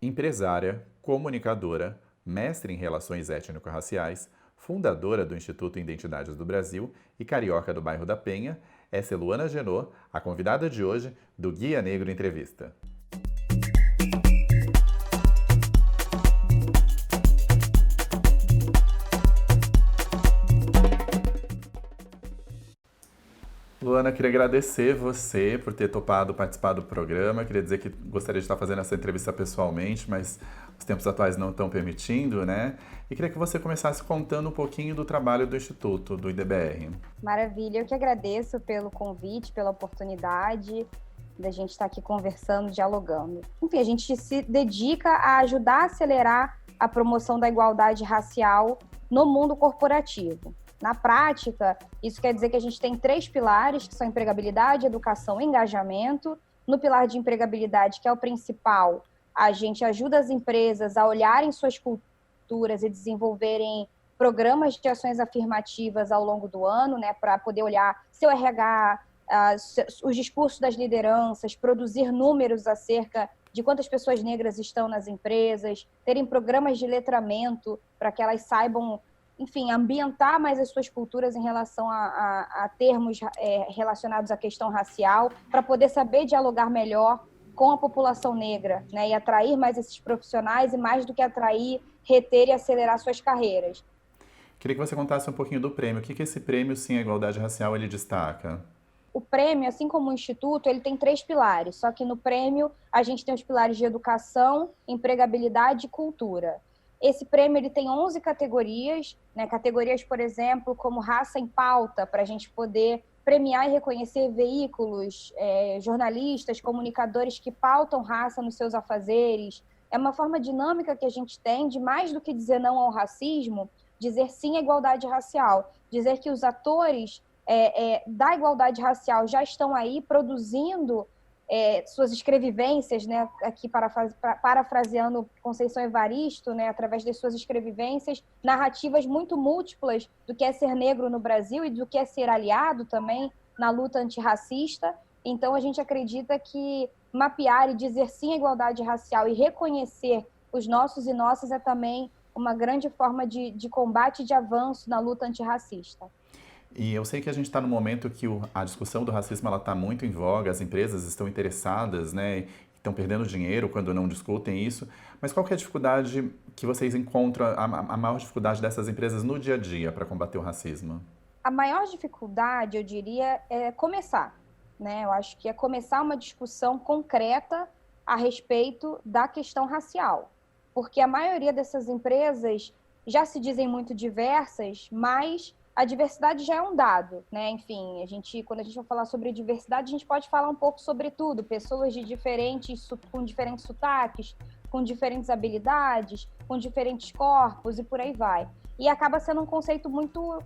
Empresária, comunicadora, mestre em relações étnico-raciais, fundadora do Instituto Identidades do Brasil e carioca do bairro da Penha, essa é Luana Genot, a convidada de hoje do Guia Negro Entrevista. Luana, queria agradecer você por ter topado participar do programa. Queria dizer que gostaria de estar fazendo essa entrevista pessoalmente, mas os tempos atuais não estão permitindo, né? E queria que você começasse contando um pouquinho do trabalho do Instituto, do IDBR. Maravilha, eu que agradeço pelo convite, pela oportunidade da gente estar aqui conversando, dialogando. Enfim, a gente se dedica a ajudar a acelerar a promoção da igualdade racial no mundo corporativo. Na prática, isso quer dizer que a gente tem 3 pilares, que são empregabilidade, educação e engajamento. No pilar de empregabilidade, que é o principal, a gente ajuda as empresas a olharem suas culturas e desenvolverem programas de ações afirmativas ao longo do ano, né, para poder olhar seu RH, os discursos das lideranças, produzir números acerca de quantas pessoas negras estão nas empresas, terem programas de letramento para que elas saibam, enfim, ambientar mais as suas culturas em relação a termos relacionados à questão racial, para poder saber dialogar melhor com a população negra, né, e atrair mais esses profissionais e, mais do que atrair, reter e acelerar suas carreiras. Queria que você contasse um pouquinho do prêmio. O que esse prêmio, sim, a igualdade racial, ele destaca? O prêmio, assim como o Instituto, ele tem 3 pilares, só que no prêmio a gente tem os pilares de educação, empregabilidade e cultura. Esse prêmio ele tem 11 categorias, né? Categorias, por exemplo, como raça em pauta, para a gente poder premiar e reconhecer veículos, jornalistas, comunicadores que pautam raça nos seus afazeres. É uma forma dinâmica que a gente tem de, mais do que dizer não ao racismo, dizer sim à igualdade racial, dizer que os atores da igualdade racial já estão aí produzindo suas escrevivências, né, aqui parafraseando Conceição Evaristo, né, através das suas escrevivências, narrativas muito múltiplas do que é ser negro no Brasil e do que é ser aliado também na luta antirracista. Então, a gente acredita que mapear e dizer sim à igualdade racial e reconhecer os nossos e nossas é também uma grande forma de combate e de avanço na luta antirracista. E eu sei que a gente está no momento que a discussão do racismo está muito em voga, as empresas estão interessadas, né? Estão perdendo dinheiro quando não discutem isso. Mas qual que é a dificuldade que vocês encontram, a maior dificuldade dessas empresas no dia a dia para combater o racismo? A maior dificuldade, eu diria, é começar, né? Eu acho que é começar uma discussão concreta a respeito da questão racial, porque a maioria dessas empresas já se dizem muito diversas, mas a diversidade já é um dado, né? Enfim, quando a gente vai falar sobre diversidade, a gente pode falar um pouco sobre tudo, pessoas com diferentes sotaques, com diferentes habilidades, com diferentes corpos e por aí vai. E acaba sendo um conceito muito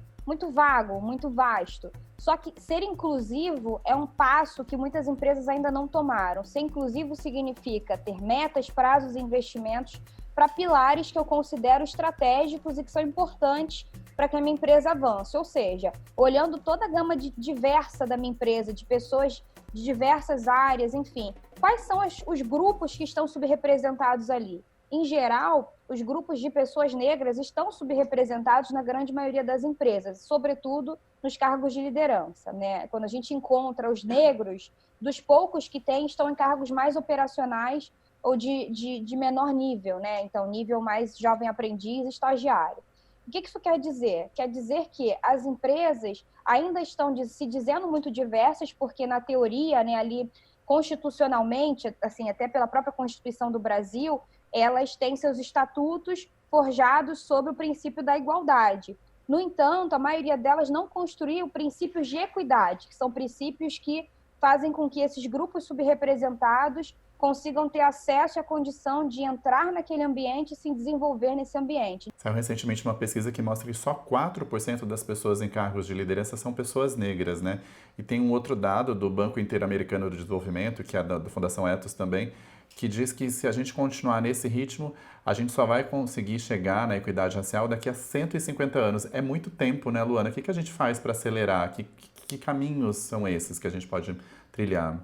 vago, muito vasto. Só que ser inclusivo é um passo que muitas empresas ainda não tomaram. Ser inclusivo significa ter metas, prazos e investimentos para pilares que eu considero estratégicos e que são importantes para que a minha empresa avance. Ou seja, olhando toda a gama diversa da minha empresa, de pessoas de diversas áreas, enfim, quais são os grupos que estão subrepresentados ali? Em geral, os grupos de pessoas negras estão subrepresentados na grande maioria das empresas, sobretudo nos cargos de liderança, né? Quando a gente encontra os negros, dos poucos que tem, estão em cargos mais operacionais ou de menor nível, né? Então, nível mais jovem aprendiz, estagiário. O que isso quer dizer? Quer dizer que as empresas ainda estão se dizendo muito diversas, porque na teoria, né, ali constitucionalmente, assim, até pela própria Constituição do Brasil, elas têm seus estatutos forjados sobre o princípio da igualdade. No entanto, a maioria delas não construiu princípios de equidade, que são princípios que fazem com que esses grupos subrepresentados consigam ter acesso à condição de entrar naquele ambiente e se desenvolver nesse ambiente. Saiu recentemente uma pesquisa que mostra que só 4% das pessoas em cargos de liderança são pessoas negras, né? E tem um outro dado do Banco Interamericano de Desenvolvimento, que é da Fundação Ethos também, que diz que se a gente continuar nesse ritmo, a gente só vai conseguir chegar na equidade racial daqui a 150 anos. É muito tempo, né, Luana? O que a gente faz para acelerar? Que caminhos são esses que a gente pode trilhar?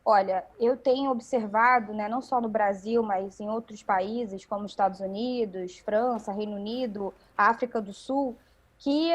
Olha, eu tenho observado, né, não só no Brasil, mas em outros países, como Estados Unidos, França, Reino Unido, África do Sul, que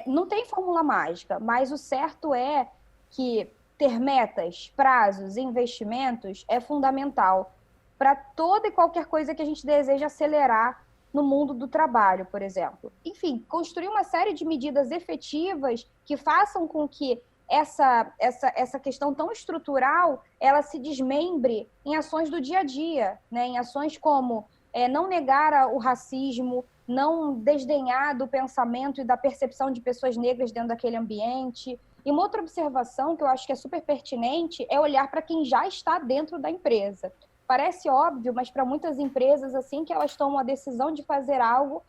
não tem fórmula mágica, mas o certo é que ter metas, prazos, investimentos é fundamental para toda e qualquer coisa que a gente deseja acelerar no mundo do trabalho, por exemplo. Enfim, construir uma série de medidas efetivas que façam com que essa questão tão estrutural ela se desmembre em ações do dia a dia, né? Em ações como não negar o racismo, não desdenhar do pensamento e da percepção de pessoas negras dentro daquele ambiente. E uma outra observação que eu acho que é super pertinente é olhar para quem já está dentro da empresa. Parece óbvio, mas para muitas empresas, assim que elas tomam a decisão de fazer algo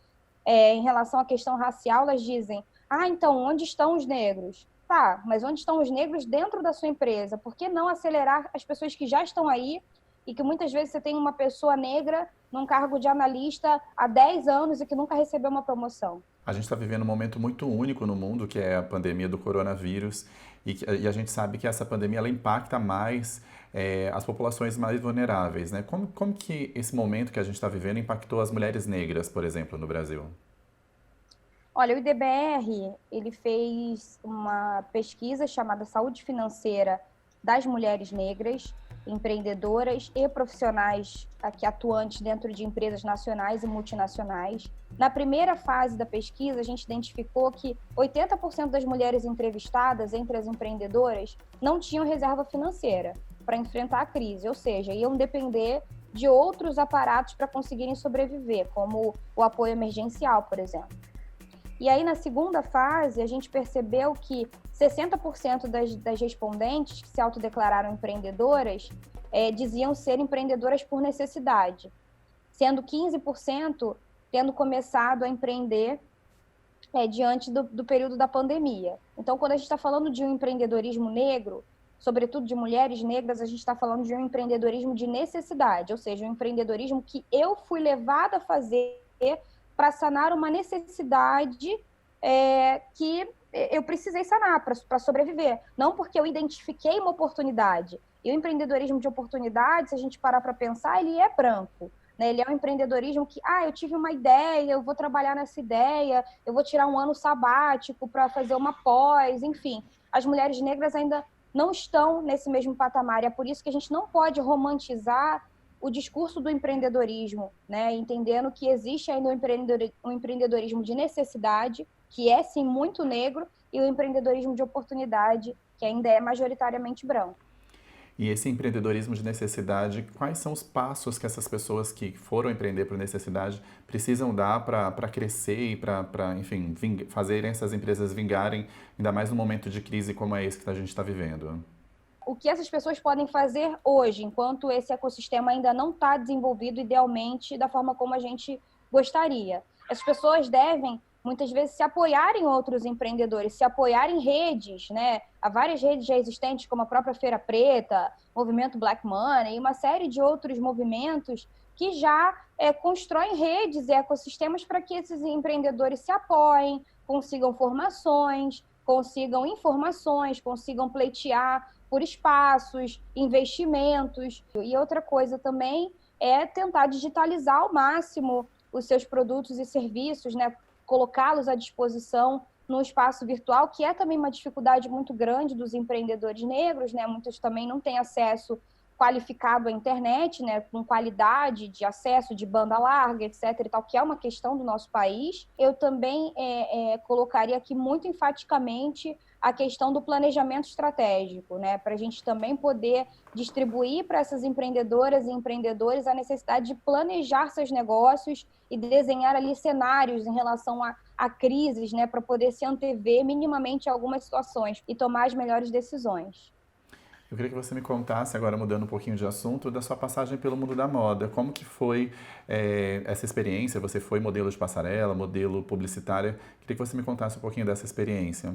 em relação à questão racial, elas dizem: ah, então, onde estão os negros? Tá, mas onde estão os negros dentro da sua empresa? Por que não acelerar as pessoas que já estão aí e que muitas vezes você tem uma pessoa negra num cargo de analista há 10 anos e que nunca recebeu uma promoção? A gente está vivendo um momento muito único no mundo, que é a pandemia do coronavírus, e a gente sabe que essa pandemia ela impacta mais as populações mais vulneráveis, né? Como que esse momento que a gente está vivendo impactou as mulheres negras, por exemplo, no Brasil? Olha, o IDBR, ele fez uma pesquisa chamada Saúde Financeira das Mulheres Negras, empreendedoras e profissionais aqui atuantes dentro de empresas nacionais e multinacionais. Na primeira fase da pesquisa, a gente identificou que 80% das mulheres entrevistadas entre as empreendedoras não tinham reserva financeira para enfrentar a crise, ou seja, iam depender de outros aparatos para conseguirem sobreviver, como o apoio emergencial, por exemplo. E aí, na segunda fase, a gente percebeu que 60% das respondentes que se autodeclararam empreendedoras diziam ser empreendedoras por necessidade, sendo 15% tendo começado a empreender diante do período da pandemia. Então, quando a gente está falando de um empreendedorismo negro, sobretudo de mulheres negras, a gente está falando de um empreendedorismo de necessidade, ou seja, um empreendedorismo que eu fui levada a fazer para sanar uma necessidade que eu precisei sanar para sobreviver. Não porque eu identifiquei uma oportunidade. E o empreendedorismo de oportunidade, se a gente parar para pensar, ele é branco. Né? Ele é um empreendedorismo que, eu tive uma ideia, eu vou trabalhar nessa ideia, eu vou tirar um ano sabático para fazer uma pós, enfim. As mulheres negras ainda não estão nesse mesmo patamar. E é por isso que a gente não pode romantizar o discurso do empreendedorismo, né? Entendendo que existe ainda um empreendedorismo de necessidade, que é sim muito negro, e o empreendedorismo de oportunidade, que ainda é majoritariamente branco. E esse empreendedorismo de necessidade, quais são os passos que essas pessoas que foram empreender por necessidade precisam dar para crescer e para, enfim, fazerem essas empresas vingarem, ainda mais num momento de crise como é esse que a gente está vivendo? O que essas pessoas podem fazer hoje, enquanto esse ecossistema ainda não está desenvolvido idealmente da forma como a gente gostaria? Essas pessoas devem, muitas vezes, se apoiar em outros empreendedores, se apoiar em redes, né? Há várias redes já existentes, como a própria Feira Preta, Movimento Black Money e uma série de outros movimentos que já constroem redes e ecossistemas para que esses empreendedores se apoiem, consigam formações, consigam informações, consigam pleitear por espaços, investimentos. E outra coisa também é tentar digitalizar ao máximo os seus produtos e serviços, né? Colocá-los à disposição no espaço virtual, que é também uma dificuldade muito grande dos empreendedores negros, né? Muitos também não têm acesso qualificado à internet, né? Com qualidade de acesso de banda larga, etc. e tal, que é uma questão do nosso país. Eu também colocaria aqui muito enfaticamente a questão do planejamento estratégico, né? Para a gente também poder distribuir para essas empreendedoras e empreendedores a necessidade de planejar seus negócios e desenhar ali cenários em relação a crises, né? Para poder se antever minimamente algumas situações e tomar as melhores decisões. Eu queria que você me contasse, agora mudando um pouquinho de assunto, da sua passagem pelo mundo da moda. Como que foi essa experiência? Você foi modelo de passarela, modelo publicitária? Queria que você me contasse um pouquinho dessa experiência.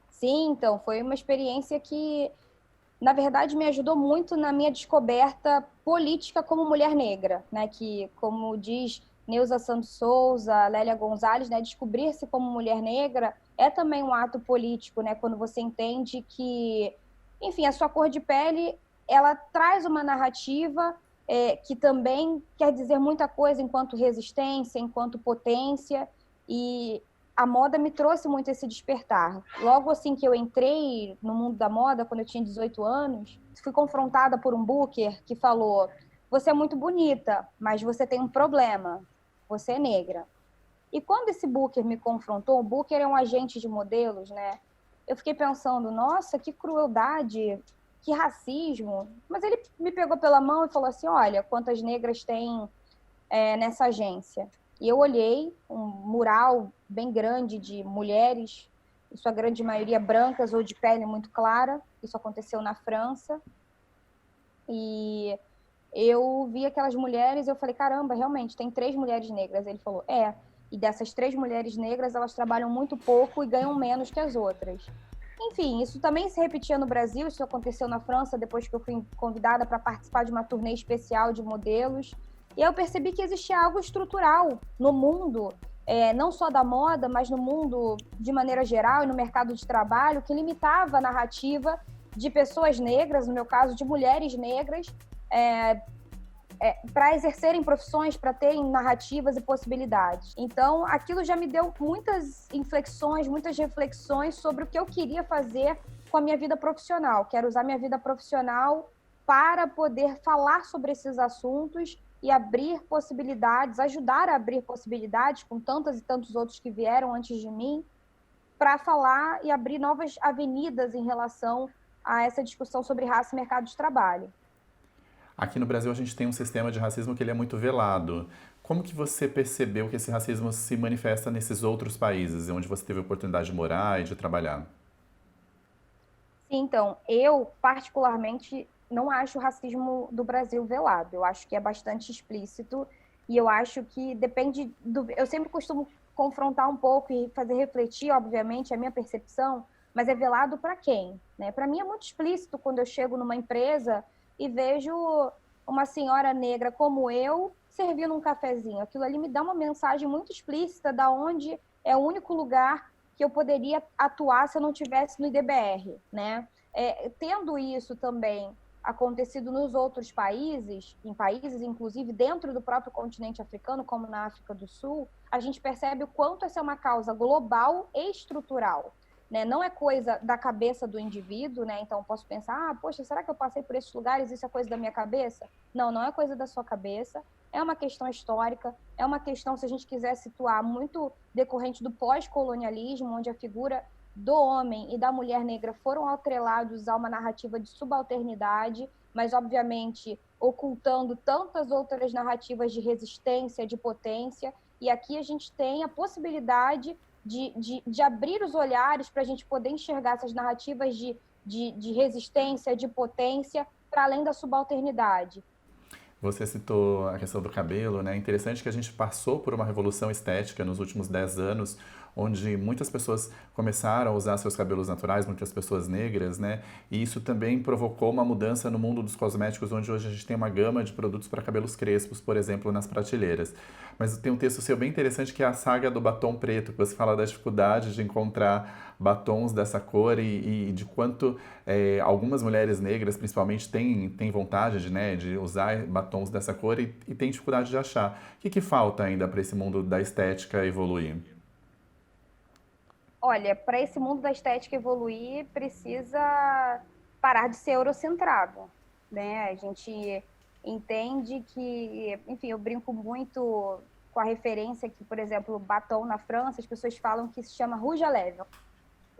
Sim, então, foi uma experiência que, na verdade, me ajudou muito na minha descoberta política como mulher negra, né? Que, como diz Neuza Santos Souza, Lélia Gonzalez, né? Descobrir-se como mulher negra é também um ato político, né? Quando você entende que Enfim, a sua cor de pele, ela traz uma narrativa que também quer dizer muita coisa enquanto resistência, enquanto potência, e a moda me trouxe muito esse despertar. Logo assim que eu entrei no mundo da moda, quando eu tinha 18 anos, fui confrontada por um booker que falou: você é muito bonita, mas você tem um problema, você é negra. E quando esse booker me confrontou, o booker é um agente de modelos, né? Eu fiquei pensando, nossa, que crueldade, que racismo. Mas ele me pegou pela mão e falou assim, olha, quantas negras tem nessa agência. E eu olhei um mural bem grande de mulheres, em sua grande maioria brancas ou de pele muito clara. Isso aconteceu na França. E eu vi aquelas mulheres e eu falei, caramba, realmente, tem 3 mulheres negras. Ele falou, e dessas 3 mulheres negras, elas trabalham muito pouco e ganham menos que as outras. Enfim, isso também se repetia no Brasil, isso aconteceu na França, depois que eu fui convidada para participar de uma turnê especial de modelos. E eu percebi que existia algo estrutural no mundo, não só da moda, mas no mundo de maneira geral e no mercado de trabalho, que limitava a narrativa de pessoas negras, no meu caso, de mulheres negras, para exercerem profissões, para terem narrativas e possibilidades. Então, aquilo já me deu muitas inflexões, muitas reflexões sobre o que eu queria fazer com a minha vida profissional. Quero usar minha vida profissional para poder falar sobre esses assuntos e abrir possibilidades, ajudar a abrir possibilidades com tantas e tantos outros que vieram antes de mim, para falar e abrir novas avenidas em relação a essa discussão sobre raça e mercado de trabalho. Aqui no Brasil a gente tem um sistema de racismo que ele é muito velado. Como que você percebeu que esse racismo se manifesta nesses outros países, onde você teve a oportunidade de morar e de trabalhar? Sim, então, eu particularmente não acho o racismo do Brasil velado. Eu acho que é bastante explícito e eu acho que depende do... Eu sempre costumo confrontar um pouco e fazer refletir, obviamente, a minha percepção, mas é velado para quem? Né? Para mim é muito explícito quando eu chego numa empresa e vejo uma senhora negra como eu servindo um cafezinho. Aquilo ali me dá uma mensagem muito explícita da onde é o único lugar que eu poderia atuar se eu não tivesse no IDBR, né? Tendo isso também acontecido nos outros países, em países, inclusive, dentro do próprio continente africano, como na África do Sul, a gente percebe o quanto essa é uma causa global e estrutural. Né? Não é coisa da cabeça do indivíduo, né? Então eu posso pensar, poxa, será que eu passei por esses lugares? Isso é coisa da minha cabeça? Não, não é coisa da sua cabeça. É uma questão histórica, é uma questão, se a gente quiser situar, muito decorrente do pós-colonialismo, onde a figura do homem e da mulher negra foram atrelados a uma narrativa de subalternidade, mas, obviamente, ocultando tantas outras narrativas de resistência, de potência. E aqui a gente tem a possibilidade de abrir os olhares para a gente poder enxergar essas narrativas de resistência, de potência, para além da subalternidade. Você citou a questão do cabelo, né? É interessante que a gente passou por uma revolução estética nos últimos 10 anos, onde muitas pessoas começaram a usar seus cabelos naturais, muitas pessoas negras, né? E isso também provocou uma mudança no mundo dos cosméticos, onde hoje a gente tem uma gama de produtos para cabelos crespos, por exemplo, nas prateleiras. Mas tem um texto seu bem interessante que é a saga do batom preto, que você fala da dificuldade de encontrar batons dessa cor e de quanto algumas mulheres negras, principalmente, têm vontade de usar batons dessa cor e têm dificuldade de achar. O que falta ainda para esse mundo da estética evoluir? Olha, para esse mundo da estética evoluir, precisa parar de ser eurocentrado, né? A gente entende que, enfim, eu brinco muito com a referência que, por exemplo, batom na França, as pessoas falam que se chama rouge à lèvres,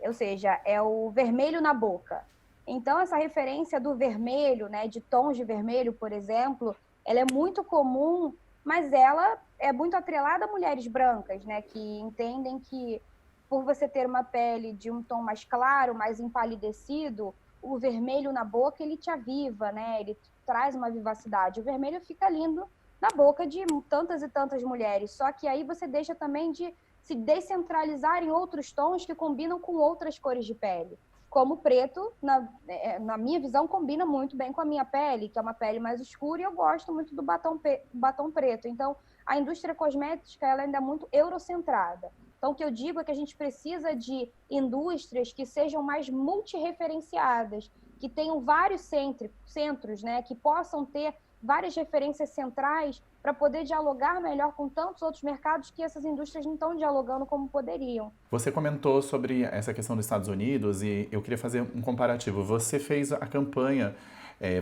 ou seja, é o vermelho na boca. Então, essa referência do vermelho, né, de tons de vermelho, por exemplo, ela é muito comum, mas ela é muito atrelada a mulheres brancas, né, que entendem que por você ter uma pele de um tom mais claro, mais empalidecido, o vermelho na boca, ele te aviva, né? Ele traz uma vivacidade. O vermelho fica lindo na boca de tantas e tantas mulheres. Só que aí você deixa também de se descentralizar em outros tons que combinam com outras cores de pele. Como o preto, na minha visão, combina muito bem com a minha pele, que é uma pele mais escura, e eu gosto muito do batom preto. Então, a indústria cosmética ela ainda é muito eurocentrada. Então, o que eu digo é que a gente precisa de indústrias que sejam mais multireferenciadas, que tenham vários centros, né, que possam ter várias referências centrais para poder dialogar melhor com tantos outros mercados que essas indústrias não estão dialogando como poderiam. Você comentou sobre essa questão dos Estados Unidos e eu queria fazer um comparativo. Você fez a campanha,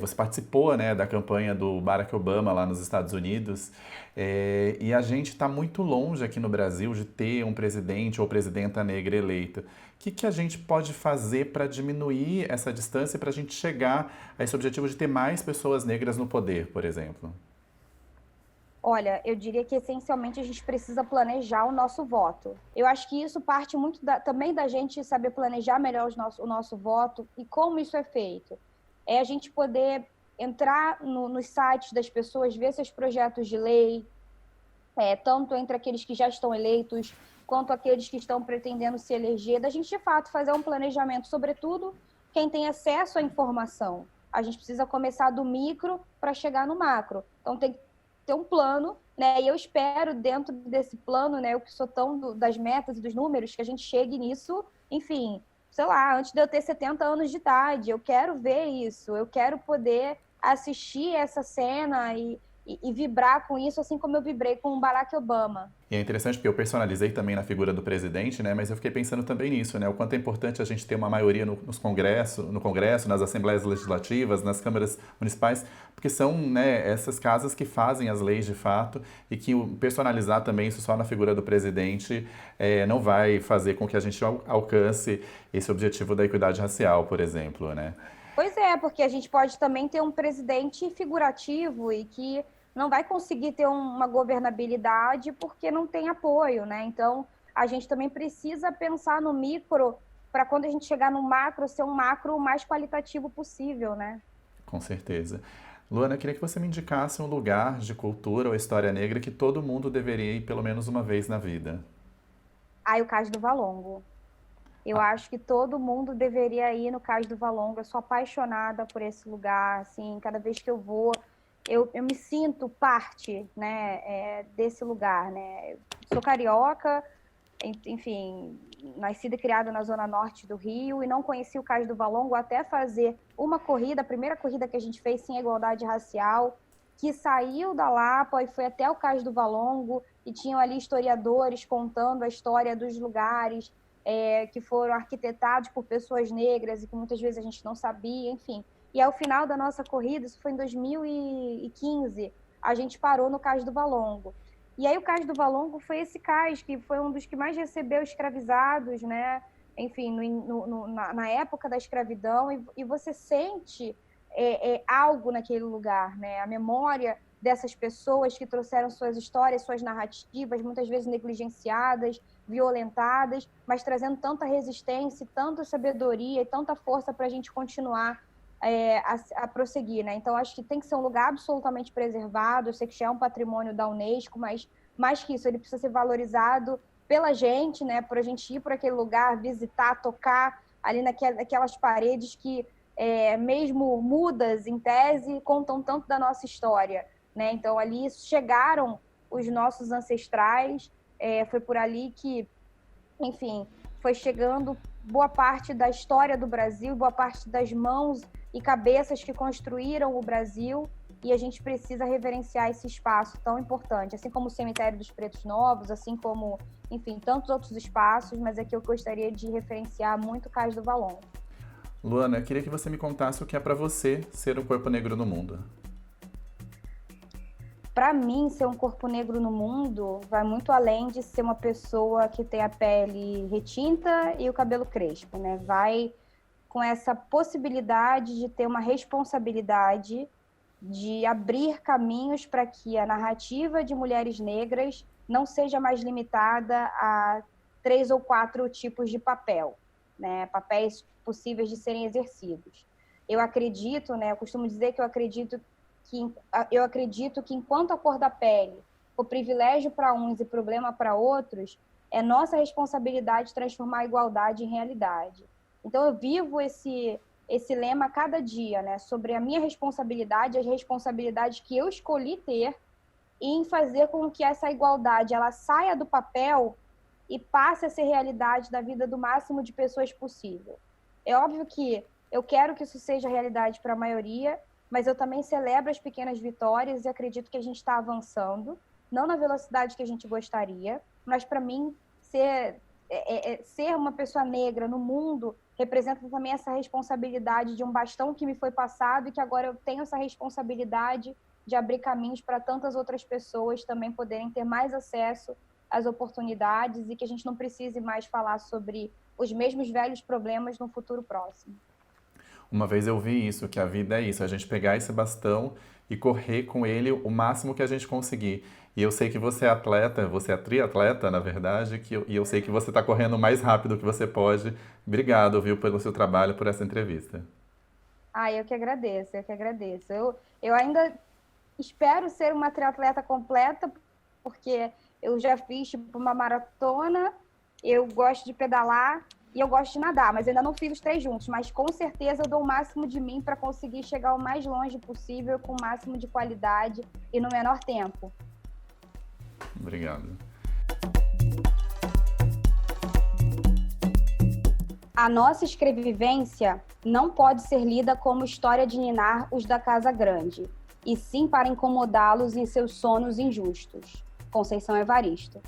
você participou, né, da campanha do Barack Obama lá nos Estados Unidos, e a gente está muito longe aqui no Brasil de ter um presidente ou presidenta negra eleita. O que a gente pode fazer para diminuir essa distância para a gente chegar a esse objetivo de ter mais pessoas negras no poder, por exemplo? Olha, eu diria que essencialmente a gente precisa planejar o nosso voto. Eu acho que isso parte muito também da gente saber planejar melhor o nosso voto e como isso é feito. É a gente poder entrar nos sites das pessoas, ver seus projetos de lei, tanto entre aqueles que já estão eleitos, quanto aqueles que estão pretendendo se eleger, da gente, de fato, fazer um planejamento, sobretudo quem tem acesso à informação. A gente precisa começar do micro para chegar no macro. Então, tem que ter um plano, né? E eu espero, dentro desse plano, né, eu que sou tão das metas e dos números, que a gente chegue nisso, enfim, sei lá, antes de eu ter 70 anos de idade. Eu quero ver isso, eu quero poder assistir essa cena e vibrar com isso, assim como eu vibrei com o Barack Obama. E é interessante porque eu personalizei também na figura do presidente, né? Mas eu fiquei pensando também nisso, né? O quanto é importante a gente ter uma maioria no Congresso, nas assembleias legislativas, nas câmaras municipais, porque são, né, essas casas que fazem as leis de fato e que personalizar também isso só na figura do presidente não vai fazer com que a gente alcance esse objetivo da equidade racial, por exemplo, né? Pois é, porque a gente pode também ter um presidente figurativo e que não vai conseguir ter uma governabilidade porque não tem apoio, né? Então, a gente também precisa pensar no micro para quando a gente chegar no macro, ser um macro o mais qualitativo possível, né? Com certeza. Luana, eu queria que você me indicasse um lugar de cultura ou história negra que todo mundo deveria ir pelo menos uma vez na vida. Aí o Cais do Valongo. Eu acho que todo mundo deveria ir no Cais do Valongo. Eu sou apaixonada por esse lugar, assim, cada vez que eu vou, eu me sinto parte, né, desse lugar, né? Sou carioca, enfim, nascida e criada na zona norte do Rio e não conheci o Cais do Valongo até fazer uma corrida, a primeira corrida que a gente fez sem igualdade racial, que saiu da Lapa e foi até o Cais do Valongo e tinham ali historiadores contando a história dos lugares, que foram arquitetados por pessoas negras e que muitas vezes a gente não sabia, enfim. E ao final da nossa corrida, isso foi em 2015, a gente parou no Cais do Valongo. E aí o Cais do Valongo foi esse cais que foi um dos que mais recebeu escravizados, né? Enfim, na época da escravidão, e você sente algo naquele lugar, né? A memória dessas pessoas que trouxeram suas histórias, suas narrativas, muitas vezes negligenciadas, violentadas, mas trazendo tanta resistência, tanta sabedoria e tanta força para a gente continuar a prosseguir, né? Então, acho que tem que ser um lugar absolutamente preservado. Eu sei que já é um patrimônio da Unesco, mas mais que isso, ele precisa ser valorizado pela gente, né? Por a gente ir para aquele lugar, visitar, tocar ali naquelas paredes que, mesmo mudas em tese, contam tanto da nossa história, né? Então, ali chegaram os nossos ancestrais, foi por ali que, enfim, foi chegando boa parte da história do Brasil, boa parte das mãos e cabeças que construíram o Brasil, e a gente precisa reverenciar esse espaço tão importante, assim como o Cemitério dos Pretos Novos, assim como, enfim, tantos outros espaços, mas aqui eu gostaria de referenciar muito o Cais do Valongo. Luana, eu queria que você me contasse o que é para você ser um corpo negro no mundo. Para mim, ser um corpo negro no mundo vai muito além de ser uma pessoa que tem a pele retinta e o cabelo crespo, né? Vai com essa possibilidade de ter uma responsabilidade de abrir caminhos para que a narrativa de mulheres negras não seja mais limitada a 3 ou 4 tipos de papel, né? Papéis possíveis de serem exercidos. Eu acredito, né? Eu costumo dizer que eu acredito que enquanto a cor da pele for privilégio para uns e problema para outros, é nossa responsabilidade transformar a igualdade em realidade. Então eu vivo esse lema a cada dia, né, sobre a minha responsabilidade, as responsabilidades que eu escolhi ter em fazer com que essa igualdade ela saia do papel e passe a ser realidade da vida do máximo de pessoas possível. É óbvio que Eu quero que isso seja realidade para a maioria, mas eu também celebro as pequenas vitórias e acredito que a gente está avançando, não na velocidade que a gente gostaria, mas para mim ser uma pessoa negra no mundo representa também essa responsabilidade de um bastão que me foi passado e que agora eu tenho essa responsabilidade de abrir caminhos para tantas outras pessoas também poderem ter mais acesso às oportunidades e que a gente não precise mais falar sobre os mesmos velhos problemas no futuro próximo. Uma vez eu vi isso, que a vida é isso, a gente pegar esse bastão e correr com ele o máximo que a gente conseguir. E eu sei que você é atleta, você é triatleta, na verdade, e eu sei que você está correndo o mais rápido que você pode. Obrigado, viu, pelo seu trabalho, por essa entrevista. Eu que agradeço, eu que agradeço. Eu ainda espero ser uma triatleta completa, porque eu já fiz tipo, uma maratona, eu gosto de pedalar e eu gosto de nadar, mas eu ainda não fiz os 3 juntos, mas com certeza eu dou o máximo de mim para conseguir chegar o mais longe possível, com o máximo de qualidade e no menor tempo. Obrigado. A nossa escrevivência não pode ser lida como história de ninar os da casa grande, e sim para incomodá-los em seus sonos injustos. Conceição Evaristo.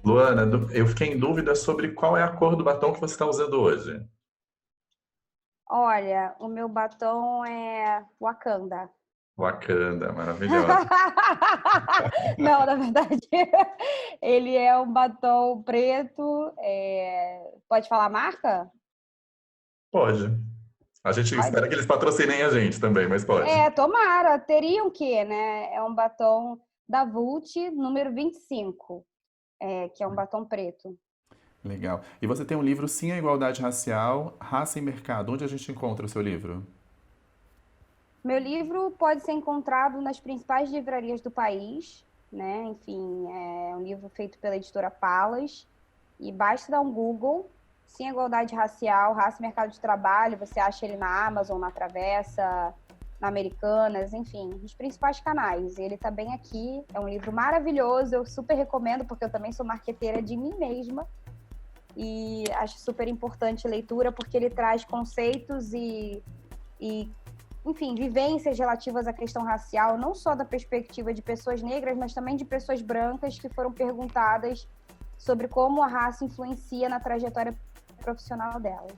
Luana, eu fiquei em dúvida sobre qual é a cor do batom que você está usando hoje. Olha, o meu batom é Wakanda. Wakanda, maravilhosa. Não, na verdade, ele é um batom preto. Pode falar a marca? Pode. A gente espera Pode? que eles patrocinem a gente também, mas pode. Tomara. Teriam que, né? É um batom da Vult, número 25, que é um batom preto. Legal. E você tem um livro Sim à Igualdade Racial, Raça e Mercado. Onde a gente encontra o seu livro? Meu livro pode ser encontrado nas principais livrarias do país, né? Enfim, é um livro feito pela editora Palas, e basta dar um Google, Sim, Igualdade Racial, Raça e Mercado de Trabalho, você acha ele na Amazon, na Travessa, na Americanas, enfim, nos principais canais. Ele está bem aqui, é um livro maravilhoso, eu super recomendo, porque eu também sou marqueteira de mim mesma, e acho super importante a leitura, porque ele traz conceitos e enfim, vivências relativas à questão racial, não só da perspectiva de pessoas negras, mas também de pessoas brancas que foram perguntadas sobre como a raça influencia na trajetória profissional delas.